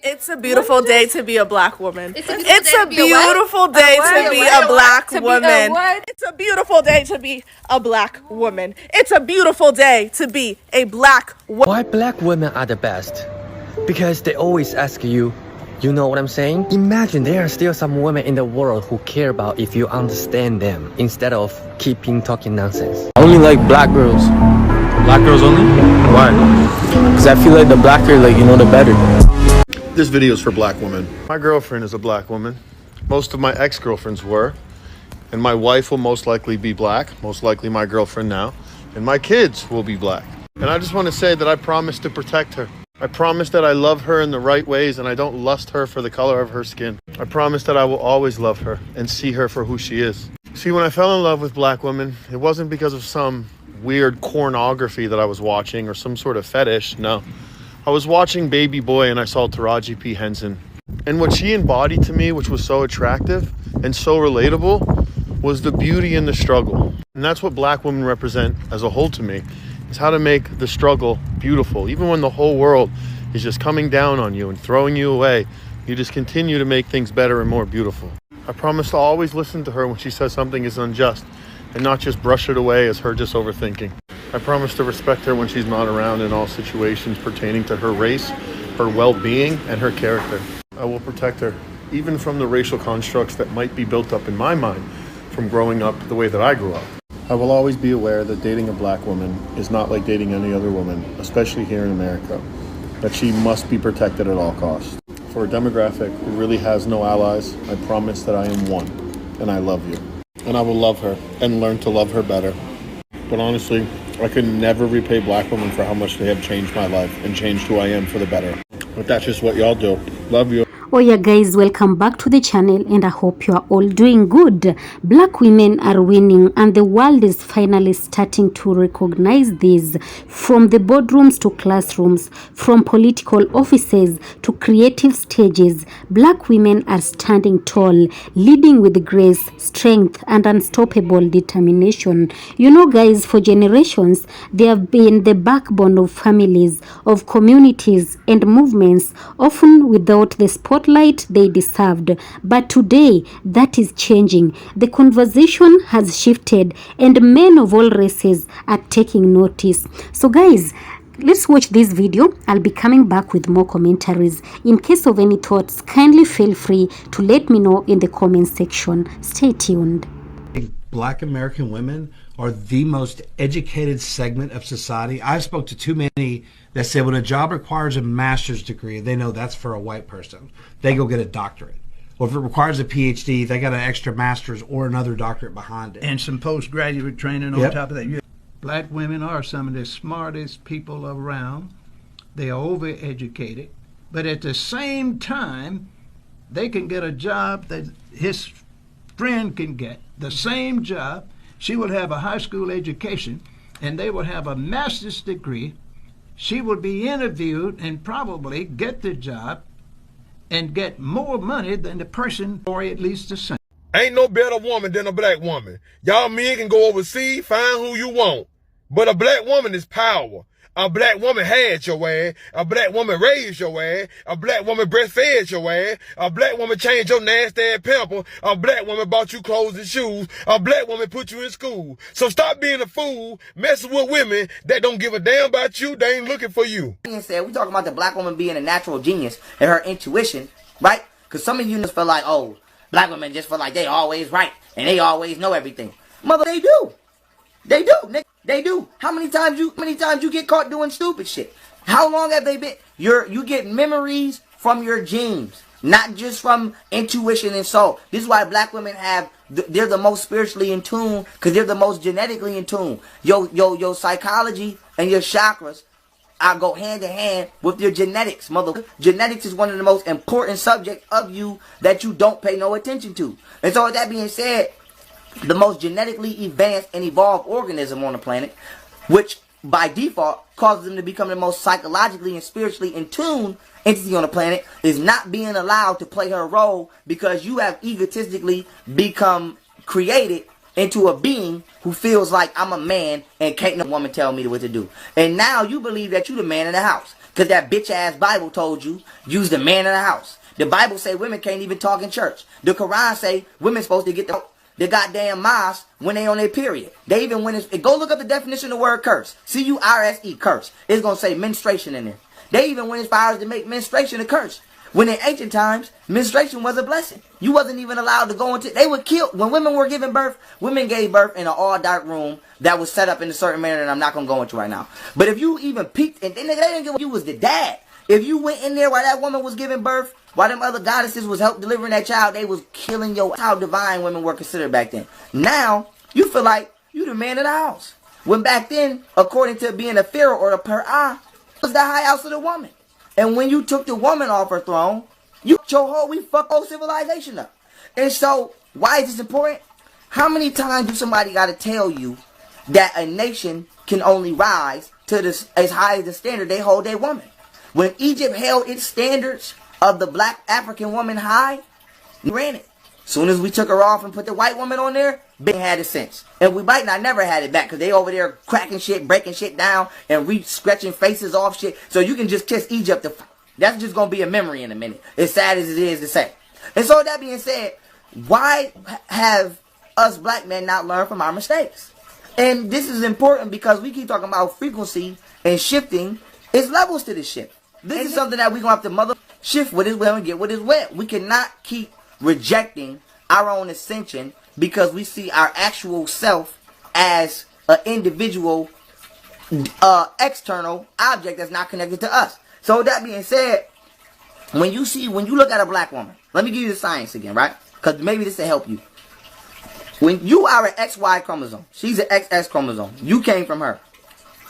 It's a beautiful day to be a black woman. It's a beautiful day to be a black woman. It's a beautiful day to be a black woman. It's a beautiful day to be a black woman. Why black women are the best? Because they always ask you, you know what I'm saying? Imagine there are still some women in the world who care about if you understand them instead of keeping talking nonsense. I only like black girls. Black girls only? Why? Because I feel like the blacker, the better. This video is for black women. My girlfriend is a black woman. Most of my ex-girlfriends were. And my wife will most likely be black, most likely my girlfriend now. And my kids will be black. And I just want to say that I promise to protect her. I promise that I love her in the right ways and I don't lust her for the color of her skin. I promise that I will always love her and see her for who she is. See, when I fell in love with black women, it wasn't because of some weird pornography that I was watching or some sort of fetish, no. I was watching Baby Boy and I saw Taraji P. Henson. And what she embodied to me, which was so attractive and so relatable, was the beauty in the struggle. And that's what black women represent as a whole to me, is how to make the struggle beautiful. Even when the whole world is just coming down on you and throwing you away, you just continue to make things better and more beautiful. I promise to always listen to her when she says something is unjust and not just brush it away as her just overthinking. I promise to respect her when she's not around in all situations pertaining to her race, her well-being, and her character. I will protect her, even from the racial constructs that might be built up in my mind from growing up the way that I grew up. I will always be aware that dating a black woman is not like dating any other woman, especially here in America, that she must be protected at all costs. For a demographic who really has no allies, I promise that I am one, and I love you. And I will love her and learn to love her better. But honestly, I could never repay black women for how much they have changed my life and changed who I am for the better. But that's just what y'all do. Love you. Oh yeah guys, welcome back to the channel and I hope you are all doing good. Black women are winning and the world is finally starting to recognize this. From the boardrooms to classrooms, from political offices to creative stages, black women are standing tall, leading with grace, strength and unstoppable determination. You know guys, for generations they have been the backbone of families, of communities and movements, often without the spotlight they deserved. But today that is changing. The conversation has shifted and men of all races are taking notice. So guys, let's watch this video. I'll be coming back with more commentaries. In case of any thoughts, kindly feel free to let me know in the comment section. Stay tuned. Black American women are the most educated segment of society. I've spoke to too many that said when a job requires a master's degree, they know that's for a white person. They go get a doctorate. Or if it requires a PhD, they got an extra master's or another doctorate behind it. And some postgraduate training on top of that. Black women are some of the smartest people around. They are overeducated. But at the same time, they can get a job that his friend can get. The same job. She will have a high school education and they will have a master's degree. She will be interviewed and probably get the job and get more money than the person, or at least the same. Ain't no better woman than a black woman. Y'all men can go overseas, find who you want. But a black woman is power. A black woman had your ass. A black woman raised your ass. A black woman breastfed your ass. A black woman changed your nasty ass pamper. A black woman bought you clothes and shoes. A black woman put you in school. So stop being a fool, messing with women that don't give a damn about you. They ain't looking for you. Said we talking about the black woman being a natural genius and her intuition, right? Because some of you just feel like, oh, black women just feel like they always right and they always know everything. Mother, they do. They do, Nick. They do. How many times you get caught doing stupid shit? How long have they been? You get memories from your genes, not just from intuition and soul. This is why black women they're the most spiritually in tune, because they're the most genetically in tune. Your psychology and your chakras go hand in hand with your genetics, mother. Genetics is one of the most important subjects of you that you don't pay no attention to. And so with that being said, the most genetically advanced and evolved organism on the planet, which by default causes them to become the most psychologically and spiritually in tune entity on the planet, is not being allowed to play her role because you have egotistically become created into a being who feels like I'm a man and can't no woman tell me what to do. And now you believe that you the man in the house. Because that bitch ass Bible told you, you's the man in the house. The Bible say women can't even talk in church. The Quran say women supposed to get the goddamn mosque when they on their period. They even when it's, go look up the definition of the word curse. C-U-R-S-E, curse. It's going to say menstruation in there. They even went as far as to make menstruation a curse. When in ancient times, menstruation was a blessing. You wasn't even allowed to go into, they would kill, when women were giving birth, women gave birth in an all dark room that was set up in a certain manner that I'm not going to go into right now. But if you even peeked, and they didn't give you was the dad. If you went in there while that woman was giving birth, while them other goddesses was help delivering that child, they was killing your, how divine women were considered back then. Now, you feel like you the man of the house. When back then, according to being a pharaoh or a per'ah, was the high house of the woman. And when you took the woman off her throne, we fuck whole civilization up. And so, why is this important? How many times do somebody got to tell you that a nation can only rise to this, as high as the standard they hold their woman? When Egypt held its standards of the black African woman high, we ran it. Soon as we took her off and put the white woman on there, they had it since. And we might not never had it back because they over there cracking shit, breaking shit down, and scratching faces off shit. So you can just kiss Egypt. That's just going to be a memory in a minute. As sad as it is to say. And so that being said, why have us black men not learned from our mistakes? And this is important because we keep talking about frequency and shifting. It's levels to this shit. This is something that we're going to have to mother shift with his will and get with his will. We cannot keep rejecting our own ascension because we see our actual self as an individual external object that's not connected to us. So that being said, when you look at a black woman, let me give you the science again, right? Because maybe this will help you. When you are an XY chromosome, she's an XX chromosome. You came from her.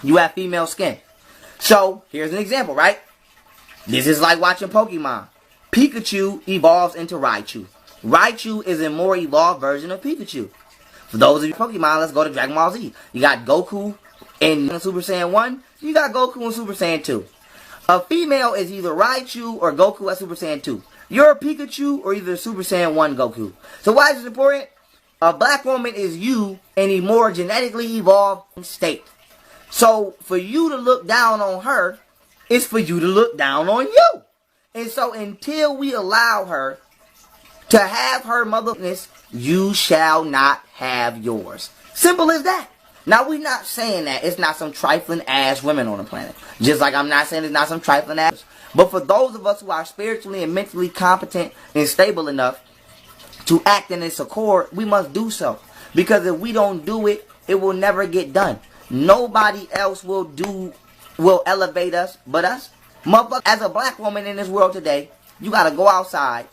You have female skin. So here's an example, right? This is like watching Pokemon. Pikachu evolves into Raichu. Raichu is a more evolved version of Pikachu. For those of you Pokemon, let's go to Dragon Ball Z. You got Goku in Super Saiyan 1. You got Goku in Super Saiyan 2. A female is either Raichu or Goku at Super Saiyan 2. You're a Pikachu or either Super Saiyan 1 Goku. So why is this important? A black woman is you in a more genetically evolved state. So for you to look down on her, it's for you to look down on you. And so until we allow her to have her motherlessness, you shall not have yours. Simple as that. Now, we're not saying that it's not some trifling ass women on the planet. Just like I'm not saying it's not some trifling ass. But for those of us who are spiritually and mentally competent and stable enough to act in this accord, we must do so. Because if we don't do it, it will never get done. Nobody else will elevate us but us. Motherfucker, as a black woman in this world today, you gotta go outside,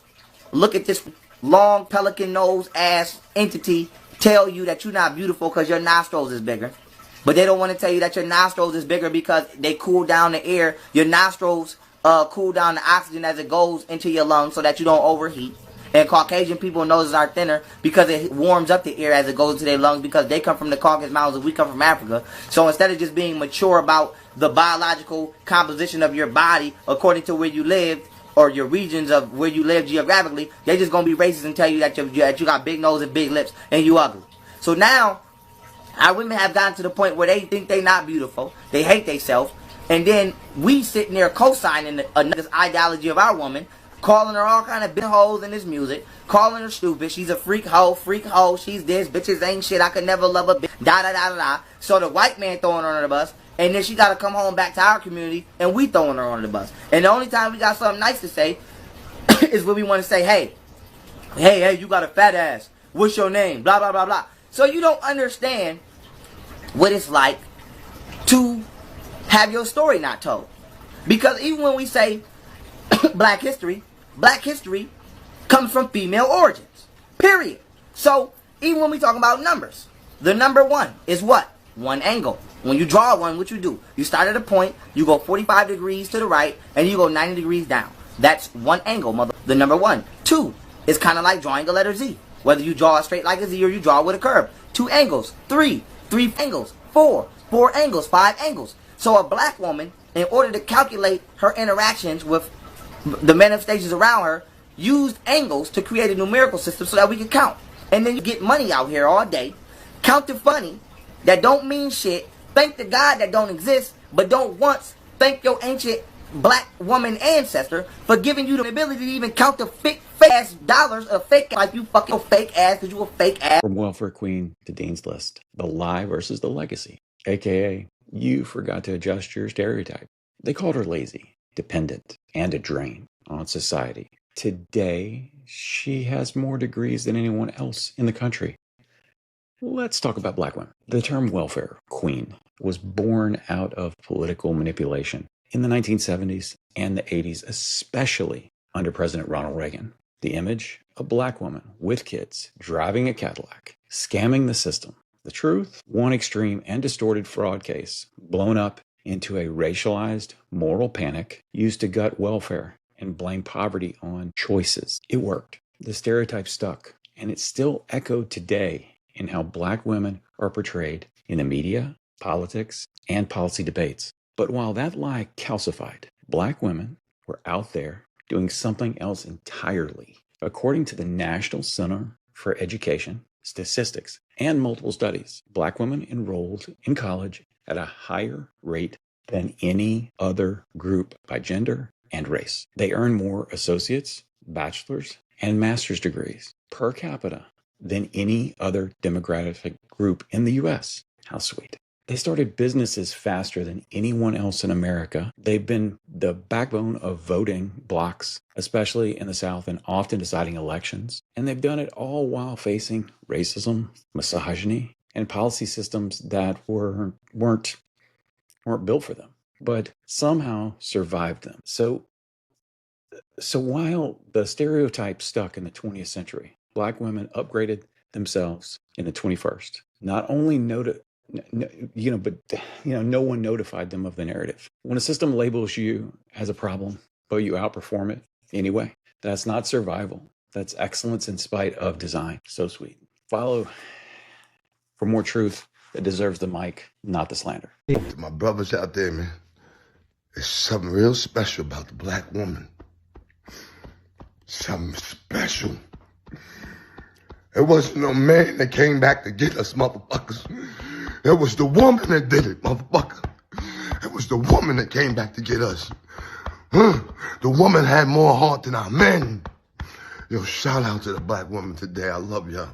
look at this long pelican nose ass entity, tell you that you're not beautiful because your nostrils is bigger. But they don't want to tell you that your nostrils is bigger because they cool down the air. Your nostrils cool down the oxygen as it goes into your lungs so that you don't overheat. And Caucasian people's noses are thinner because it warms up the air as it goes into their lungs because they come from the Caucasus Mountains and we come from Africa. So instead of just being mature about the biological composition of your body according to where you live or your regions of where you live geographically, they're just going to be racist and tell you that you got big nose and big lips and you ugly. So now, our women have gotten to the point where they think they're not beautiful. They hate themselves. And then we sitting there co-signing this ideology of our woman, calling her all kind of big hoes in this music, calling her stupid. She's a freak hoe, she's this, bitches ain't shit, I could never love a bitch, da da da da da. So the white man throwing her under the bus, and then she got to come home back to our community, and we throwing her under the bus. And the only time we got something nice to say is when we want to say, hey, you got a fat ass, what's your name, blah, blah, blah, blah. So you don't understand what it's like to have your story not told. Because even when we say black history comes from female origins. Period. So, even when we talk about numbers, the number 1 is what? One angle. When you draw one, what you do? You start at a point, you go 45 degrees to the right, and you go 90 degrees down. That's one angle, the number 1. 2 is kind of like drawing the letter Z. Whether you draw it straight like a Z or you draw it with a curve. 2 angles. 3 angles. 4 angles. 5 angles. So a black woman, in order to calculate her interactions with the manifestations around her, used angles to create a numerical system so that we can count. And then you get money out here all day count the funny, that don't mean shit, thank the God that don't exist, but don't once thank your ancient black woman ancestor for giving you the ability to even count the fake ass dollars of fake like you fucking fake ass because you a fake ass. From welfare queen to Dean's List, the lie versus the legacy, aka you forgot to adjust your stereotype. They called her lazy, dependent, and a drain on society. Today, she has more degrees than anyone else in the country. Let's talk about black women. The term welfare queen was born out of political manipulation in the 1970s and the 80s, especially under President Ronald Reagan. The image, a black woman with kids driving a Cadillac, scamming the system. The truth, one extreme and distorted fraud case blown up into a racialized moral panic used to gut welfare and blame poverty on choices. It worked. The stereotype stuck, and it's still echoed today in how black women are portrayed in the media, politics, and policy debates. But while that lie calcified, black women were out there doing something else entirely. According to the National Center for Education, Statistics, and multiple studies, black women enrolled in college at a higher rate than any other group by gender and race. They earn more associates, bachelor's, and master's degrees per capita than any other demographic group in the U.S. How sweet. They started businesses faster than anyone else in America. They've been the backbone of voting blocks, especially in the South, and often deciding elections. And they've done it all while facing racism, misogyny, and policy systems that weren't built for them, but somehow survived them. So while the stereotype stuck in the 20th century, black women upgraded themselves in the 21st. Not only no one notified them of the narrative. When a system labels you as a problem, but you outperform it anyway, that's not survival. That's excellence in spite of design. So sweet. Follow for more truth that deserves the mic, not the slander. To my brothers out there, man, there's something real special about the black woman. Something special. It wasn't no man that came back to get us, motherfuckers. It was the woman that did it, motherfucker. It was the woman that came back to get us. The woman had more heart than our men. Yo, shout out to the black woman today. I love y'all.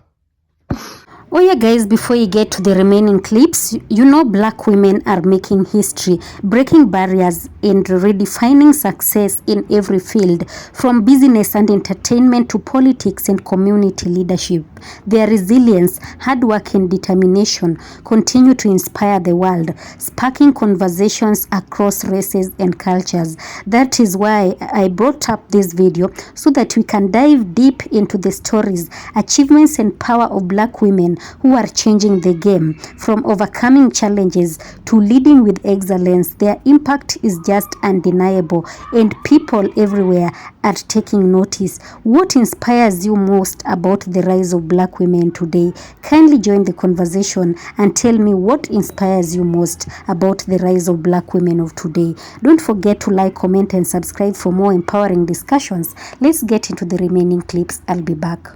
Oh yeah guys, before you get to the remaining clips, you know black women are making history, breaking barriers and redefining success in every field, from business and entertainment to politics and community leadership. Their resilience, hard work and determination continue to inspire the world, sparking conversations across races and cultures. That is why I brought up this video, so that we can dive deep into the stories, achievements and power of black women who are changing the game. From overcoming challenges to leading with excellence, their impact is just undeniable, and people everywhere are taking notice. What inspires you most about the rise of black women today? Kindly join the conversation and tell me what inspires you most about the rise of black women of today. Don't forget to like, comment and subscribe for more empowering discussions. Let's get into the remaining clips. I'll be back.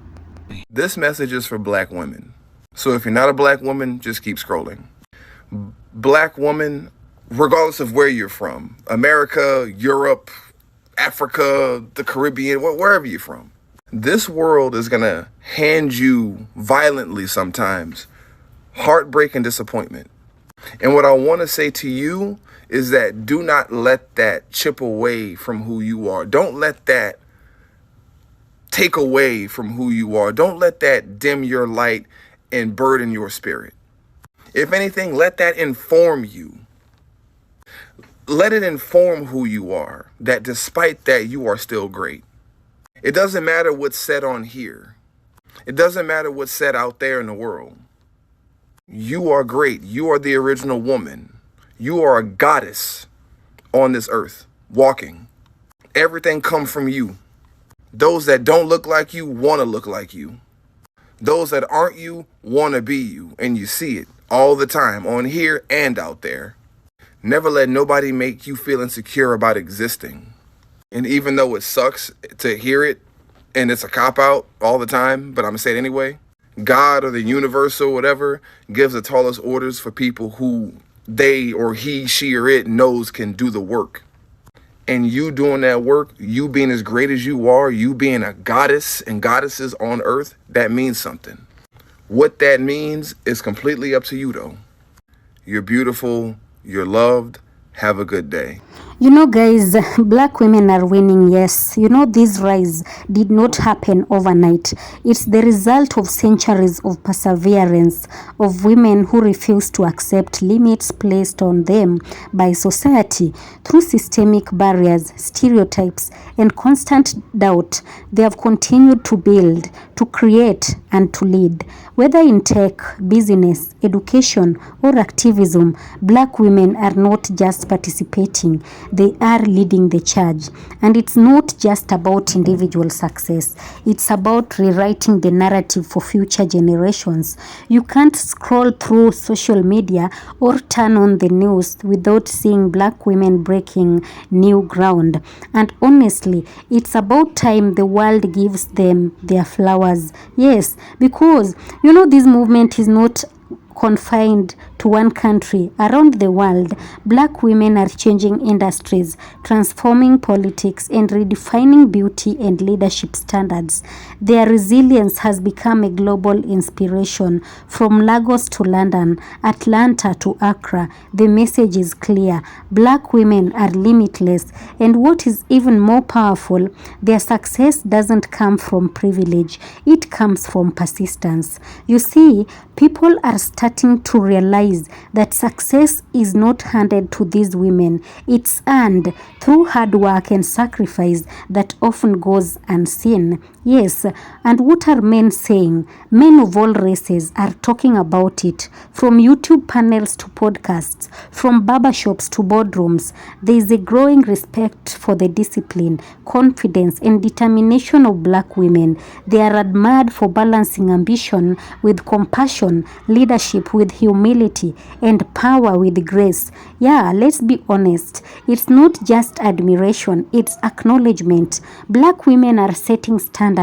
This message is for black women. So if you're not a black woman, just keep scrolling. Black woman, regardless of where you're from, America, Europe, Africa, the Caribbean, wherever you're from, this world is going to hand you violently sometimes heartbreak and disappointment. And what I want to say to you is that do not let that chip away from who you are. Don't let that take away from who you are. Don't let that dim your light and burden your spirit. If anything, let that inform you. Let it inform who you are, that despite that, you are still great. It doesn't matter what's said on here. It doesn't matter what's said out there in the world. You are great. You are the original woman. You are a goddess on this earth, walking. Everything comes from you. Those that don't look like you want to look like you. Those that aren't you want to be you, and you see it all the time on here and out there. Never let nobody make you feel insecure about existing. And even though it sucks to hear it and it's a cop-out all the time, but I'm going to say it anyway, God or the universe or whatever gives the tallest orders for people who they or he, she, or it knows can do the work. And you doing that work, you being as great as you are, you being a goddess and goddesses on earth, that means something. What that means is completely up to you though. You're beautiful, you're loved, have a good day. You know, guys, black women are winning, yes. You know, this rise did not happen overnight. It's the result of centuries of perseverance, of women who refuse to accept limits placed on them by society. Through systemic barriers, stereotypes, and constant doubt, they have continued to build, to create, and to lead. Whether in tech, business, education, or activism, black women are not just participating, they are leading the charge. And it's not just about individual success, it's about rewriting the narrative for future generations. You can't scroll through social media or turn on the news without seeing black women breaking new ground. And honestly, it's about time the world gives them their flowers. Yes, because you know this movement is not confined to one country. Around the world, black women are changing industries, transforming politics, and redefining beauty and leadership standards. Their resilience has become a global inspiration. From Lagos to London, Atlanta to Accra, the message is clear. Black women are limitless, and what is even more powerful, their success doesn't come from privilege, it comes from persistence. You see, people are starting to realize that success is not handed to these women. It's earned through hard work and sacrifice that often goes unseen. Yes, and what are men saying? Men of all races are talking about it. From YouTube panels to podcasts, from barbershops to boardrooms, there is a growing respect for the discipline, confidence, and determination of black women. They are admired for balancing ambition with compassion, leadership with humility, and power with grace. Yeah, let's be honest. It's not just admiration, it's acknowledgement. Black women are setting standards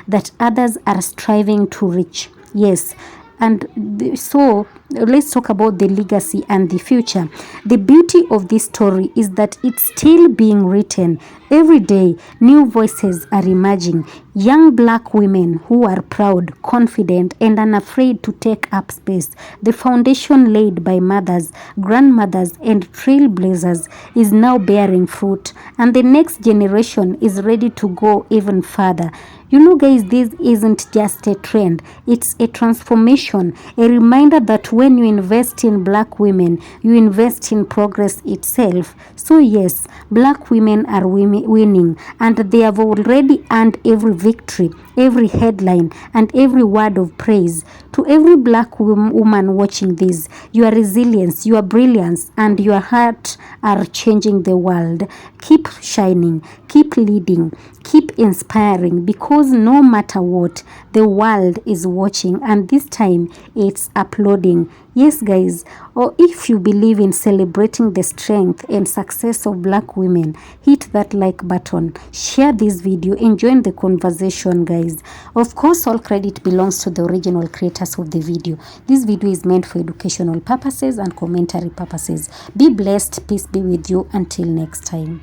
that others are striving to reach. Yes. And so let's talk about the legacy and the future. The beauty of this story is that it's still being written. Every day, new voices are emerging. Young black women who are proud, confident, and unafraid to take up space. The foundation laid by mothers, grandmothers, and trailblazers is now bearing fruit. And the next generation is ready to go even further. You know, guys, this isn't just a trend. It's a transformation, a reminder that when you invest in black women, you invest in progress itself. So yes, black women are winning, and they have already earned every victory, every headline, and every word of praise. To every black woman watching this, your resilience, your brilliance, and your heart are changing the world. Keep shining, keep leading, keep inspiring, because no matter what, the world is watching, and this time it's applauding. Yes, guys, or if you believe in celebrating the strength and success of black women, hit that like button, share this video, and join the conversation, guys. Of course, all credit belongs to the original creators of the video. This video is meant for educational purposes and commentary purposes. Be blessed, peace be with you, until next time.